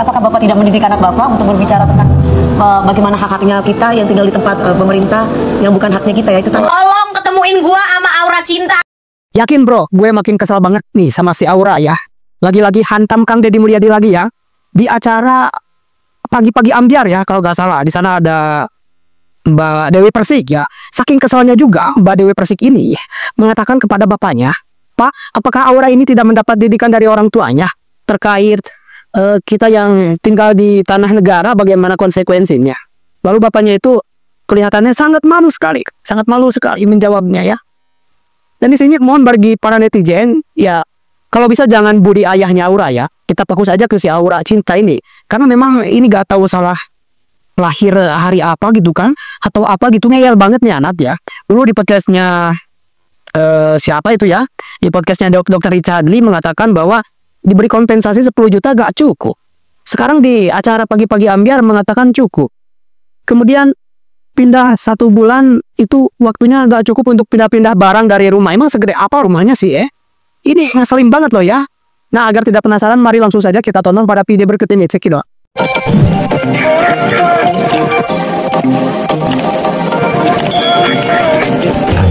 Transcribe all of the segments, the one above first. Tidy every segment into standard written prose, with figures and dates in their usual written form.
Apakah Bapak tidak mendidik anak Bapak untuk berbicara tentang bagaimana hak-haknya kita yang tinggal di tempat pemerintah yang bukan haknya kita ya itu tentang... Tolong ketemuin gua sama Aura Cinta. Yakin bro, gue makin kesal banget nih sama si Aura ya. Lagi-lagi hantam Kang Deddy Mulyadi lagi ya. Di acara pagi-pagi ambiar ya kalau nggak salah. Di sana ada Mbak Dewi Persik ya. Saking kesalnya juga Mbak Dewi Persik ini mengatakan kepada bapaknya, Pak, apakah Aura ini tidak mendapat didikan dari orang tuanya terkait kita yang tinggal di tanah negara bagaimana konsekuensinya. Lalu bapaknya itu kelihatannya sangat malu sekali menjawabnya ya. Dan di sini mohon bagi para netizen ya, kalau bisa jangan budi ayahnya Aura ya. Kita fokus aja ke si Aura Cinta ini. Karena memang ini gak tahu salah lahir hari apa gitu kan, atau apa gitu, ngeyel banget nih anak ya. Dulu di podcastnya siapa itu ya, di podcastnya Dr. Richard Lee mengatakan bahwa diberi kompensasi 10 juta gak cukup. Sekarang di acara pagi-pagi ambiar mengatakan cukup. Kemudian pindah 1 bulan itu waktunya gak cukup untuk pindah-pindah barang dari rumah. Emang segede apa rumahnya sih Ini ngeselin banget loh ya. Nah, agar tidak penasaran, mari langsung saja kita tonton pada video berikut ini. Cekidot.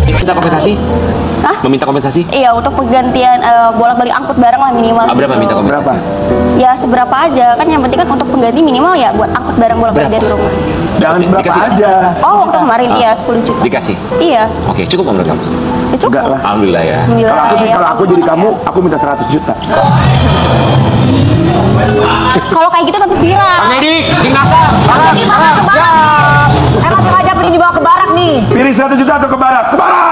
Minta kompensasi? Hah? Meminta kompensasi? Iya, untuk pergantian bolak-balik angkut barang lah minimal. Berapa gitu. minta kompensasi? Ya seberapa aja, kan yang penting kan untuk pengganti minimal ya buat angkut barang bolak-balik dari rumah. Jangan berapa Dikasih. aja. Oh, waktu kemarin iya 10 juta. Dikasih? Iya. Oke, cukup menurut kamu? Ya cukup. Enggak lah. Alhamdulillah ya. Alhamdulillah, Kalau aku sih, ya. kalau aku jadi kamu, aku minta 100 juta. Kalau kayak gitu nanti viral. Kang Deddy, timnasan. Siap! Emang sengaja pergi dibawa ke barak nih. Pilih 100 juta atau ke barat? Ke barat!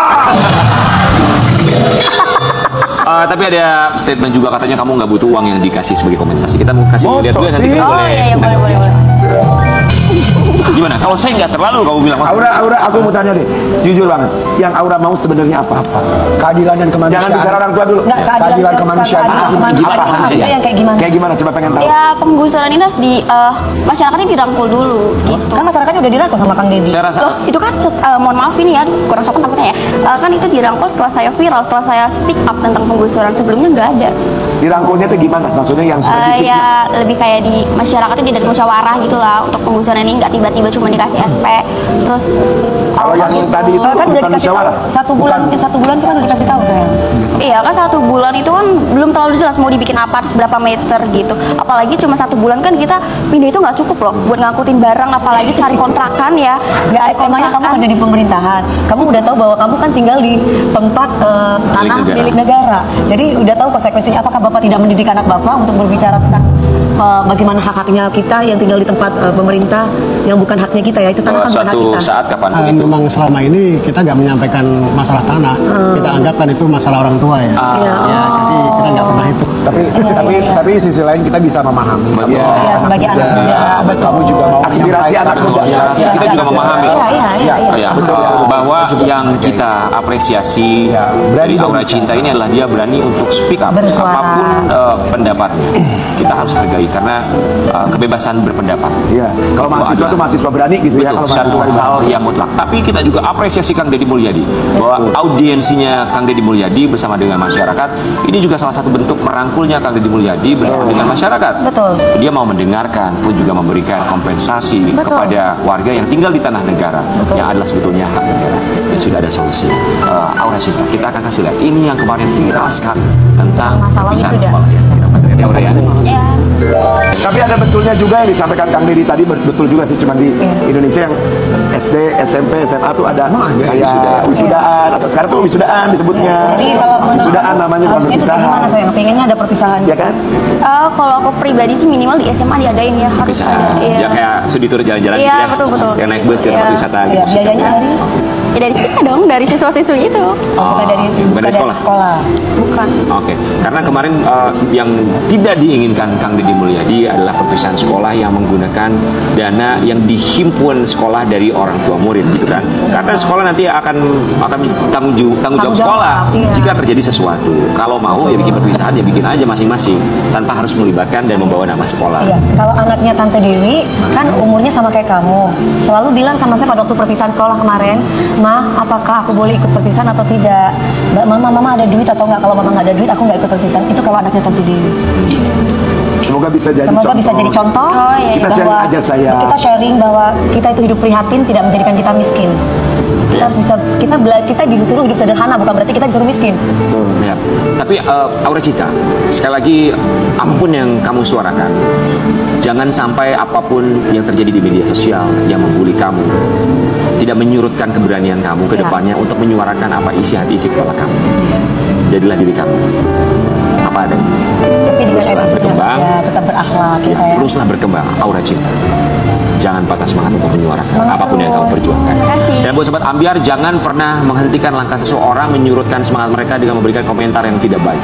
Tapi ada statement juga katanya kamu nggak butuh uang yang dikasih sebagai kompensasi. Kita mau kasih lihat dulu nanti kita Oh boleh. iya, boleh. Gimana? Kalau saya nggak terlalu kamu bilang Mas. Aura, aku mau tanya deh, jujur banget. Yang Aura mau sebenarnya apa-apa? Keadilan dan kemanusiaan. Jangan bicara orang tua dulu. Nggak, Keadilan kemanusiaan. kemanusiaan. Apa Maksudnya yang kayak gimana? Kayak gimana? Coba pengen tahu. Ya penggusuran ini harus di masyarakatnya dirangkul dulu gitu. Kan masyarakatnya udah dirangkul sama Kang Deddy. Saya rasa Loh, itu kan mohon maaf ini ya, kurang sopan takutnya ya. Kan itu dirangkul setelah saya viral, setelah saya speak up tentang penggusuran, sebelumnya nggak ada. Dirangkulnya tuh gimana? Maksudnya yang spesifik? Ya lebih kayak di masyarakatnya tidak musyawarah gitu lah untuk penggusuran ini, nggak tiba-tiba cuma dikasih SP terus. Kalau yang tadi itu Kan udah bukan dikasih tahu musyawarah. 1 bulan, mungkin 1 bulan kan udah dikasih tahu saya. Iya kan 1 bulan itu kan belum terlalu jelas mau dibikin apa, terus berapa meter gitu. Apalagi cuma 1 bulan kan kita pindah itu nggak cukup loh buat ngangkutin barang, apalagi cari kontrakan ya. Nggak, emangnya kamu kerja di pemerintahan. Kamu udah tahu bahwa kamu kan tinggal di tempat tanah milik negara. Jadi udah tahu konsekuensinya. Apakah Bapak tidak mendidik anak Bapak untuk berbicara tentang bagaimana hak-haknya kita yang tinggal di tempat pemerintah yang bukan haknya kita ya itu tanah kan bukan hak suatu kita. saat kapanpun itu. Memang selama ini kita nggak menyampaikan masalah tanah, kita anggapkan itu masalah orang tua ya. Iya. Ya, jadi kita nggak pernah itu. Tapi di sisi lain kita bisa memahami. Betul. Iya, sebagai anak muda. Kamu juga mau Aspirasi anak muda. Aspirasi kita juga memahami. Iya. Ya, bahwa yang kita apresiasi dari Aura Cinta ini adalah dia berani untuk speak up Bersuara. apapun pendapatnya. Kita harus hargai karena kebebasan berpendapat. Iya. Kalau mahasiswa adalah- tuh mahasiswa berani gitu ya. Betul, Kalau satu mahasiswa hal yang mutlak. Tapi kita juga apresiasi Kang Deddy Mulyadi bahwa audiensinya Kang Deddy Mulyadi bersama dengan masyarakat ini juga salah satu bentuk merangkulnya Kang Deddy Mulyadi bersama dengan masyarakat. Betul. Dia mau mendengarkan pun juga memberikan kompensasi Betul. kepada warga yang tinggal di tanah negara yang adalah sebetulnya hak negara. Dan sudah ada solusi. Aura Cinta, kita akan kasih lihat ini yang kemarin viral sekali tentang Masalah perpisahan wisuda. sekolah ya. Kita kasih lihat ya Aura ya. Ya. Tapi ada betulnya juga yang disampaikan Kang Deddy tadi, betul juga sih, cuma di Indonesia yang SD, SMP, SMA tuh ada kayak wisudaan atau sekarang tuh wisudaan disebutnya. Jadi kalau Wisudaan namanya bukan harusnya itu perpisahan. gimana sayang? Pengennya ada perpisahan. Ya kan? Kalau aku pribadi sih minimal di SMA diadain ya, harus Perpisahan. ada. Iya. Ya kayak studi tour jalan-jalan Iya, gitu ya. betul. Yang naik bus ke tempat Iya. wisata Ya, gitu. biayanya dari Ya dari kita dong, dari siswa-siswi itu. bukan dari dari sekolah. Bukan. Oke, karena kemarin yang tidak diinginkan Kang Deddy Mulyadi adalah perpisahan sekolah yang menggunakan dana yang dihimpun sekolah dari orang tua murid, gitu kan? Karena sekolah nanti akan tanggung jawab sekolah iya. jika terjadi sesuatu. Kalau mau ya bikin perpisahan ya bikin aja masing-masing tanpa harus melibatkan dan membawa nama sekolah. Iya, kalau anaknya Tante Dewi kan umurnya sama kayak kamu. Selalu bilang sama saya pada waktu perpisahan sekolah kemarin, "Ma, apakah aku boleh ikut perpisahan atau tidak? Mama ada duit atau enggak? Kalau mama nggak ada duit, aku nggak ikut perpisahan." Itu kalau anaknya Tante Dewi. Semoga bisa jadi Semoga contoh. bisa jadi contoh. Oh, iya, Kita iya. sharing bahwa aja saya. Kita sharing bahwa kita itu hidup prihatin tidak menjadikan kita miskin. Kita Iya. bisa kita disuruh hidup sederhana, bukan berarti kita disuruh miskin. Ya. Tapi Aura Cinta, sekali lagi apapun yang kamu suarakan, jangan sampai apapun yang terjadi di media sosial yang membuli kamu tidak menyurutkan keberanian kamu ke Ya. depannya untuk menyuarakan apa isi hati isi kepala kamu. Jadilah diri kamu. Apa adanya. Tapi dengan Teruslah attitude berkembang. ya, tetap berakhlak Ya, gitu ya. teruslah berkembang, Aura Cinta. Jangan patah semangat untuk menyuarakan Semangat apapun yang kamu terus. perjuangkan. Kasih. Dan buat sobat ambiar, jangan pernah menghentikan langkah seseorang, menyurutkan semangat mereka dengan memberikan komentar yang tidak baik.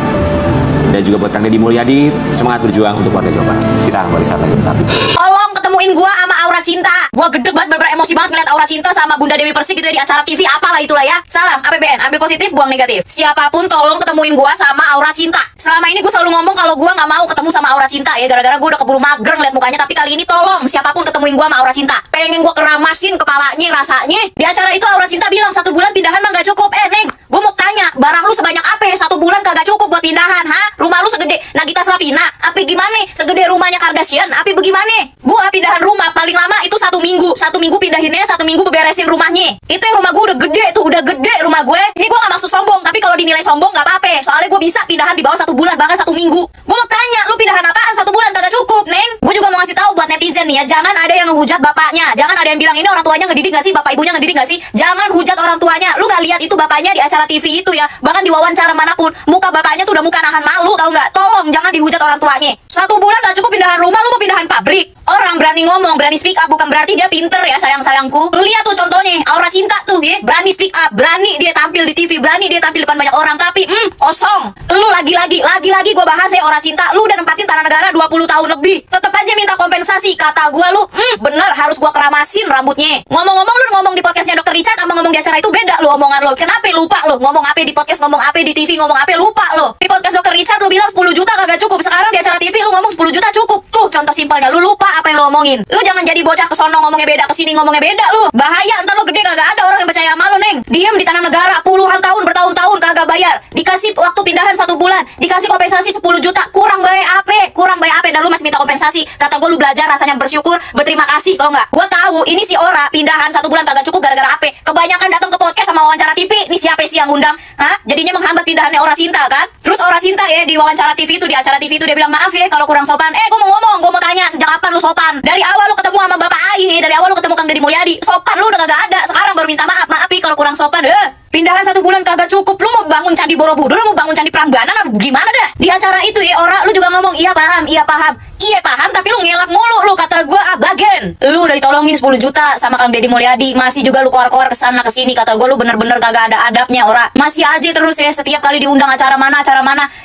Dan juga buat Kang Deddy Mulyadi, semangat berjuang untuk warga Jawa Barat. Kita akan kembali saat lagi tetap. Tolong ketemuin gua sama Aura Cinta. Gua gedeg banget, bener-bener emosi banget ngeliat Aura Cinta sama Bunda Dewi Persik gitu ya di acara TV apalah itulah ya. Salam APBN, ambil positif, buang negatif. Siapapun tolong ketemuin gua sama Aura Cinta. Selama ini gua selalu ngomong kalau gua nggak mau ketemu sama Aura Cinta ya, gara-gara gua udah keburu mager ngeliat mukanya. Tapi kali ini tolong siapapun ketemuin gua sama Aura Cinta. Pengen gua keramasin kepalanya rasanya. Di acara itu Aura Cinta bilang 1 bulan pindahan mah gak cukup. Neng, gua mau tanya, barang lu sebanyak apa ya 1 bulan kagak cukup buat pindahan, ha? Rumah lu segede Nagita Slavina, apa gimana? Segede rumahnya Kardashian, apa bagaimana? Gua pindahan rumah paling lama itu 1 minggu. 1 minggu pindahinnya, 1 minggu beberesin rumahnya. Itu yang rumah gua udah gede tuh, udah gede rumah gue. Ini gua gak maksud sombong, tapi kalau dinilai sombong gak apa-apa. Soalnya gua bisa pindahan di bawah 1 bulan, bahkan 1 minggu. Gua mau tanya, lu pindahan apaan 1 bulan kagak cukup, Neng? Gua juga mau ngasih tahu buat netizen nih ya, jangan ada yang ngehujat bapaknya. Jangan ada yang bilang ini orang tuanya ngedidik gak sih, bapak ibunya ngedidik gak sih? Jangan hujat orang tuanya. Lu gak lihat itu bapaknya di acara TV itu ya, bahkan di wawancara manapun, muka bapaknya tuh udah muka nahan malu, tahu nggak? Tolong jangan dihujat orang tuanya. 1 bulan gak cukup pindahan rumah, lu mau pindahan pabrik. Orang berani ngomong, berani speak up, bukan berarti dia pinter ya sayang-sayangku. Lu lihat tuh contohnya, Aura Cinta tuh ya, berani speak up, berani dia tampil di TV, berani dia tampil depan banyak orang, tapi kosong. Lu lagi-lagi gua bahas ya Aura Cinta, lu udah nempatin tanah negara 20 tahun lebih. Tetep aja minta kompensasi, kata gua lu, bener harus gua keramasin rambutnya. Ngomong-ngomong lu ngomong di podcastnya Dr. Richard sama ngomong di acara itu beda lu omongan lu. Kenapa lupa lu? Ngomong apa di podcast, ngomong apa di TV, ngomong apa lupa lu. Di podcast Dr. Richard lu bilang 10 juta kagak cukup. Sekarang di acara TV lu ngomong 10 juta cukup. Tuh contoh simpelnya, lu lupa apa yang lu omongin. Lu jangan jadi bocah kesono ngomongnya beda, kesini ngomongnya beda lu. Bahaya, ntar lu gede kagak ada orang yang percaya sama lu, Neng. Diem di tanah negara puluhan tahun, bertahun-tahun kagak bayar. Dikasih waktu pindahan 1 bulan, dikasih kompensasi 10 juta. Kurang bayar apa? Kurang bayar apa? Dan lu masih minta kompensasi. Kata gua lu belajar rasanya bersyukur, berterima kasih, tau nggak? Gua tahu ini si Ora pindahan 1 bulan kagak cukup gara-gara apa? Kebanyakan datang ke podcast sama wawancara TV. Ini siapa sih yang undang? Hah? Jadinya menghambat pindahannya Aura Cinta kan? Terus Aura Cinta ya di wawancara TV itu, di acara TV itu dia bilang maaf ya kalau kurang sopan. Gua mau ngomong, gua mau tanya sejak kapan lu sopan? Dari awal lu ketemu sama Bapak Aing ya, dari awal lu ketemu Kang Deddy Mulyadi, sopan lu udah kagak ada. Sekarang baru minta maaf, maaf kalau kurang sopan. Pindahan 1 bulan kagak cukup. Lu mau bangun Candi Borobudur, lu mau bangun Candi Prambanan, gimana dah? Di acara itu ya Ora, lu juga ngomong iya paham, iya paham. Iya paham, tapi lu ngelak mulu. Lu kata gua bagen. Lu udah ditolongin 10 juta sama Kang Deddy Mulyadi, masih juga lu keluar-keluar kesana kesini. Kata gua lu bener-bener kagak ada adabnya Ora. Masih aja terus ya, setiap kali diundang acara mana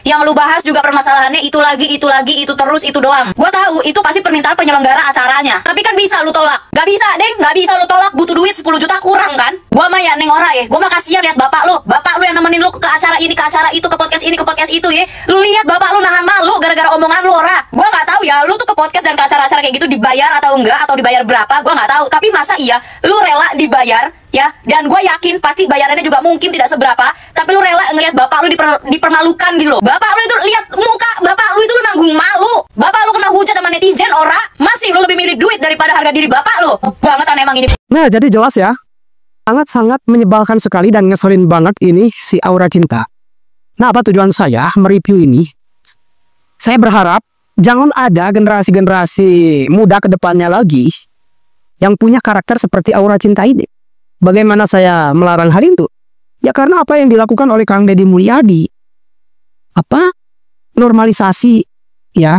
yang lu bahas juga permasalahannya itu lagi, itu terus, itu doang. Gua tahu itu pasti permintaan penyelenggara acaranya, tapi kan bisa lu tolak. Gak bisa Deng, gak bisa lu tolak. Butuh duit 10 juta kurang kan? Gua mah ya Neng Ora ya, gua mah kasihan lihat bapak lu yang nemenin lu ke acara ini, ke acara itu, ke podcast ini, ke podcast itu ya. Lu lihat bapak lu nahan malu gara-gara omongan lu Ora. Gua nggak tahu ya, lu tuh ke podcast dan ke acara-acara kayak gitu dibayar atau enggak, atau dibayar berapa, gua nggak tahu. Tapi masa iya lu rela dibayar ya? Dan gue yakin pasti bayarannya juga mungkin tidak seberapa, tapi lu rela ngelihat bapak lu dipermalukan gitu loh. Bapak lu itu, lihat muka bapak lu itu, lu nanggung malu. Bapak lu kena hujat sama netizen Ora, masih lu lebih milih duit daripada harga diri bapak lu. Bangetan emang ini. Nah, jadi jelas ya. Sangat-sangat menyebalkan sekali dan ngeselin banget ini si Aura Cinta. Nah, apa tujuan saya mereview ini? Saya berharap jangan ada generasi-generasi muda ke depannya lagi yang punya karakter seperti Aura Cinta ini. Bagaimana saya melarang hal itu? Ya karena apa yang dilakukan oleh Kang Deddy Mulyadi. Normalisasi ya.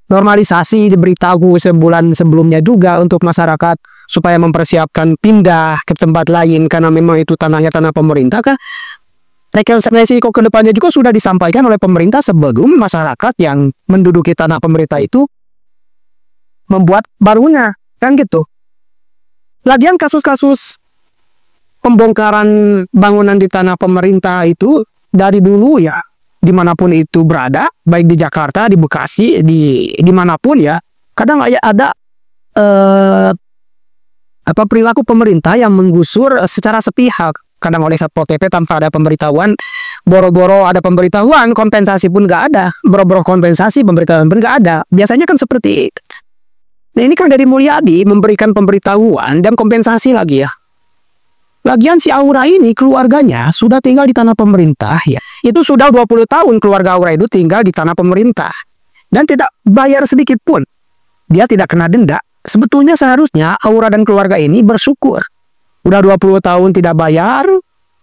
Normalisasi diberitahu sebulan sebelumnya juga untuk masyarakat supaya mempersiapkan pindah ke tempat lain karena memang itu tanahnya tanah pemerintah kan. Resiko ke depannya juga sudah disampaikan oleh pemerintah sebelum masyarakat yang menduduki tanah pemerintah itu membuat barunya kan gitu. Lagian kasus-kasus pembongkaran bangunan di tanah pemerintah itu dari dulu ya, dimanapun itu berada, baik di Jakarta, di Bekasi, dimanapun ya, kadang ada perilaku pemerintah yang menggusur secara sepihak. kadang oleh Satpol PP tanpa ada pemberitahuan. Boro-boro ada pemberitahuan, kompensasi pun nggak ada. Boro-boro kompensasi, pemberitahuan pun nggak ada. Biasanya kan seperti itu. Nah ini Kang Deddy Mulyadi memberikan pemberitahuan dan kompensasi lagi ya. Lagian si Aura ini keluarganya sudah tinggal di tanah pemerintah ya. Itu sudah 20 tahun keluarga Aura itu tinggal di tanah pemerintah. Dan tidak bayar sedikit pun. Dia tidak kena denda. Sebetulnya seharusnya Aura dan keluarga ini bersyukur. Udah 20 tahun tidak bayar,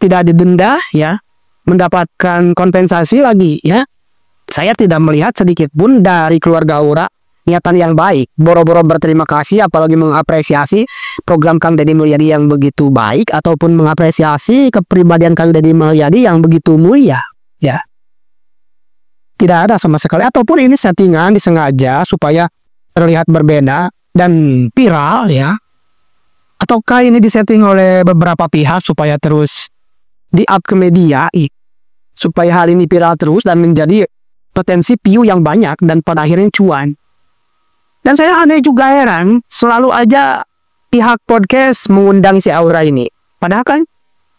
tidak didenda ya. Mendapatkan kompensasi lagi ya. Saya tidak melihat sedikit pun dari keluarga Aura niatan yang baik, boro-boro berterima kasih, apalagi mengapresiasi program Kang Deddy Mulyadi yang begitu baik, ataupun mengapresiasi kepribadian Kang Deddy Mulyadi yang begitu mulia ya. Tidak ada sama sekali, ataupun ini settingan disengaja supaya terlihat berbeda dan viral ya. Ataukah ini disetting oleh beberapa pihak supaya terus di-up ke media supaya hal ini viral terus dan menjadi potensi view yang banyak dan pada akhirnya cuan. Dan saya aneh juga heran, selalu aja pihak podcast mengundang si Aura ini. Padahal kan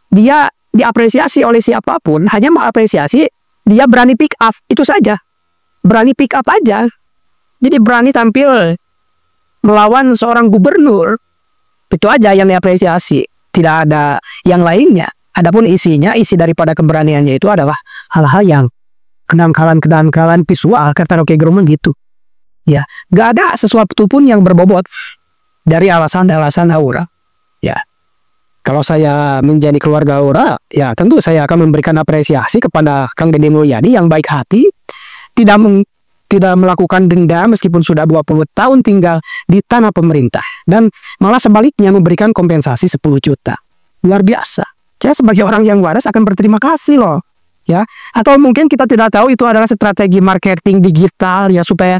dia diapresiasi oleh siapapun, hanya mengapresiasi dia berani pick up, itu saja. Berani pick up aja. Jadi berani tampil melawan seorang gubernur. Itu aja yang diapresiasi. Tidak ada yang lainnya. Adapun isinya, isi daripada keberaniannya itu adalah hal-hal yang kedangkalan visual, kata Rocky Gerung gitu. Ya, nggak ada sesuatu pun yang berbobot dari alasan-alasan Aura. Ya, kalau saya menjadi keluarga Aura, ya tentu saya akan memberikan apresiasi kepada Kang Deddy Mulyadi yang baik hati, tidak melakukan denda meskipun sudah 20 tahun tinggal di tanah pemerintah, dan malah sebaliknya memberikan kompensasi 10 juta. Luar biasa. Saya sebagai orang yang waras akan berterima kasih loh. Ya, atau mungkin kita tidak tahu itu adalah strategi marketing digital ya supaya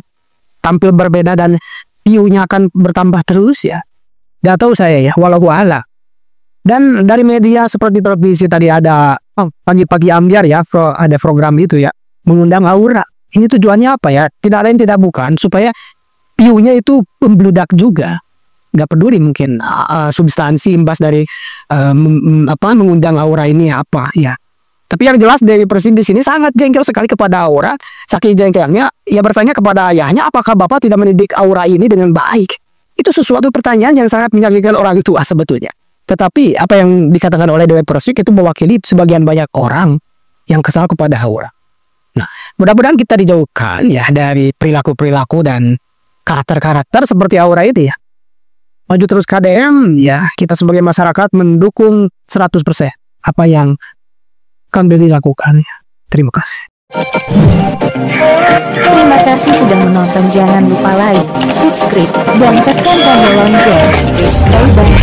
tampil berbeda dan view-nya akan bertambah terus ya. Gak tahu saya ya, walau a'lam. Dan dari media seperti televisi tadi ada pagi-pagi ambiar ya, ada program itu ya, mengundang Aura. Ini tujuannya apa ya? Tidak lain tidak bukan supaya view-nya itu membludak juga. Gak peduli mungkin substansi imbas dari mengundang Aura ini apa ya. Tapi yang jelas Dewi Persik di sini sangat jengkel sekali kepada Aura. Saking jengkelnya, ia bertanya kepada ayahnya, apakah bapak tidak mendidik Aura ini dengan baik? Itu sesuatu pertanyaan yang sangat menyakitkan orang tua sebetulnya. Tetapi apa yang dikatakan oleh Dewi Persik itu mewakili sebagian banyak orang yang kesal kepada Aura. Nah, mudah-mudahan kita dijauhkan ya dari perilaku-perilaku dan karakter-karakter seperti Aura itu ya. Maju terus KDM ya, kita sebagai masyarakat mendukung 100% apa yang Kang Deddy lakukan ya. Terima kasih. Terima kasih sudah menonton. Jangan lupa like, subscribe, dan tekan tombol lonceng. Bye bye.